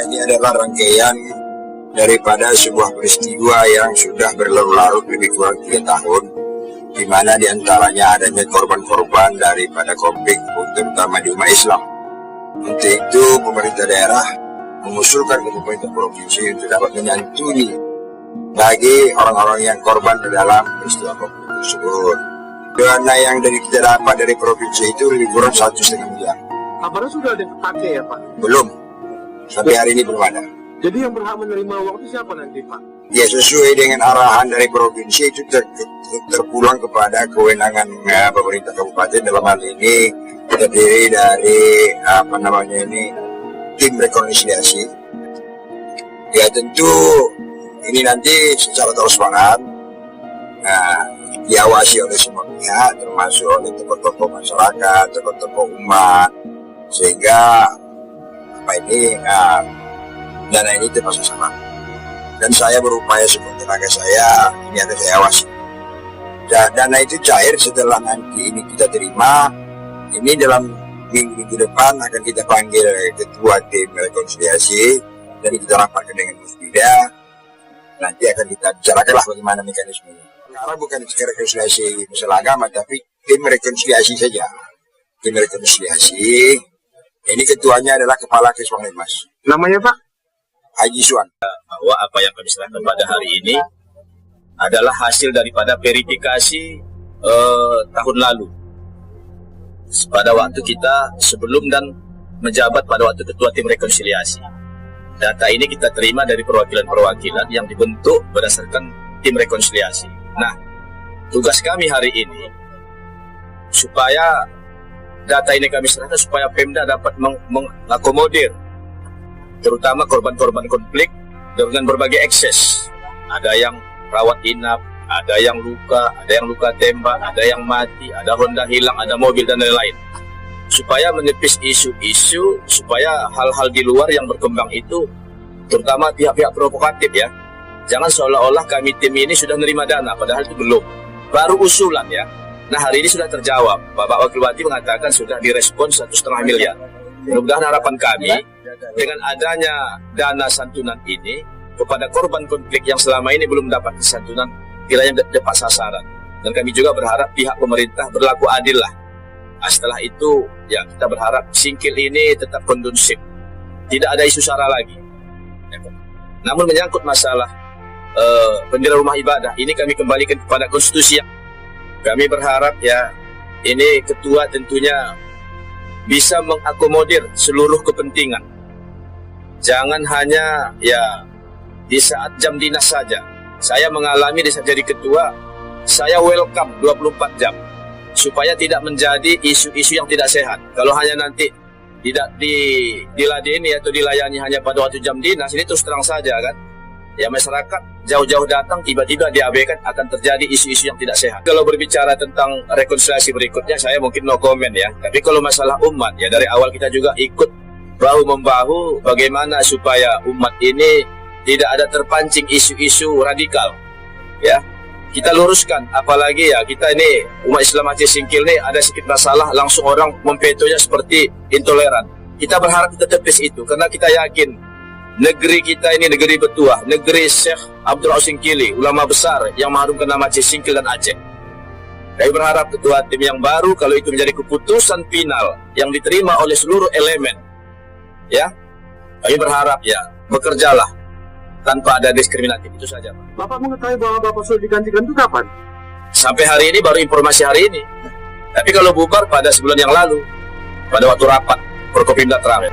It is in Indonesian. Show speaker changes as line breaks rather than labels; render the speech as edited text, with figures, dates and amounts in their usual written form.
ini adalah rangkaian daripada sebuah peristiwa yang sudah berlarut-larut lebih kurang 3 tahun, di mana diantaranya adanya korban-korban daripada konflik, terutama di umat Islam. Untuk itu, pemerintah daerah mengusulkan ke pemerintah provinsi untuk dapat menyantuni bagi orang-orang yang korban di dalam peristiwa konflik tersebut. Dana yang kita dapat dari provinsi itu lebih kurang 1,5 miliar.
Kabarnya sudah ada yang terpakai ya Pak?
Belum. Sampai hari ini belum ada.
Jadi yang berhak menerima uang itu siapa nanti Pak?
Ya, sesuai dengan arahan dari provinsi itu terpulang kepada kewenangan pemerintah kabupaten. Dalam hal ini terdiri dari tim rekonsiliasi. Ya, tentu ini nanti secara transparan diawasi oleh semua pihak, termasuk oleh tokoh-tokoh masyarakat, tokoh-tokoh umat, sehingga dana ini termasuk sama. Dan saya berupaya sekuat tenaga saya, ini ada saya awasi. Dana itu cair setelah nanti ini kita terima. Ini dalam minggu depan akan kita panggil ketua tim rekonsiliasi, dan kita rapatkan dengan Musbida. Nanti akan kita bicarakanlah bagaimana mekanismenya. Karena bukan rekonsiliasi masalah agama, tapi tim rekonsiliasi saja. Tim rekonsiliasi. Ini ketuanya adalah Kepala Kesbanglemas.
Namanya Pak?
Haji Suan.
Bahwa apa yang kami serahkan pada hari ini adalah hasil daripada verifikasi tahun lalu. Pada waktu kita sebelum dan menjabat pada waktu ketua tim rekonsiliasi. Data ini kita terima dari perwakilan-perwakilan yang dibentuk berdasarkan tim rekonsiliasi. Nah, tugas kami hari ini supaya data ini kami serahkan supaya Pemda dapat mengakomodir terutama korban-korban konflik dengan berbagai ekses. Ada yang rawat inap, ada yang luka, ada yang luka tembak, ada yang mati, ada Honda hilang, ada mobil dan lain-lain. Supaya menepis isu-isu, supaya hal-hal di luar yang berkembang itu, terutama pihak-pihak provokatif ya. Jangan seolah-olah kami tim ini sudah menerima dana, padahal itu belum. Baru usulan ya. Nah, hari ini sudah terjawab. Bapak Wakil Bupati mengatakan sudah direspon 1,5 miliar. Mudah-mudahan harapan kami dengan adanya dana santunan ini kepada korban konflik yang selama ini belum dapat santunan, kiranya dapat sasaran. Dan kami juga berharap pihak pemerintah berlaku adil lah. Nah, setelah itu ya kita berharap Singkil ini tetap kondusif, tidak ada isu sara lagi. Namun menyangkut masalah pendirian rumah ibadah ini kami kembalikan kepada konstitusi. Kami berharap ya ini ketua tentunya bisa mengakomodir seluruh kepentingan. Jangan hanya ya di saat jam dinas saja. Saya mengalami di saat jadi ketua, saya welcome 24 jam supaya tidak menjadi isu-isu yang tidak sehat. Kalau hanya nanti tidak diladeni atau dilayani hanya pada waktu jam dinas, ini terus terang saja kan. Ya masyarakat jauh-jauh datang tiba-tiba diabaikan, akan terjadi isu-isu yang tidak sehat. Kalau berbicara tentang rekonsiliasi berikutnya saya mungkin no comment ya. Tapi kalau masalah umat ya dari awal kita juga ikut bahu-membahu bagaimana supaya umat ini tidak ada terpancing isu-isu radikal. Ya. Kita luruskan, apalagi ya kita ini umat Islam Aceh Singkil ini ada sedikit masalah langsung orang mempetonya seperti intoleran. Kita berharap kita tepis itu karena kita yakin negeri kita ini negeri Betuah, negeri Syekh Abdul Singkili, ulama besar yang mengharumkan nama Aceh Singkil dan Aceh. Kami berharap ketua tim yang baru kalau itu menjadi keputusan final yang diterima oleh seluruh elemen, ya kami berharap ya bekerjalah tanpa ada diskriminatif, itu saja Pak.
Bapak mengetahui bahwa Bapak sudah digantikan itu kapan?
Sampai hari ini baru informasi hari ini. Tapi kalau bubar pada sebulan yang lalu pada waktu rapat Forkopimda terakhir.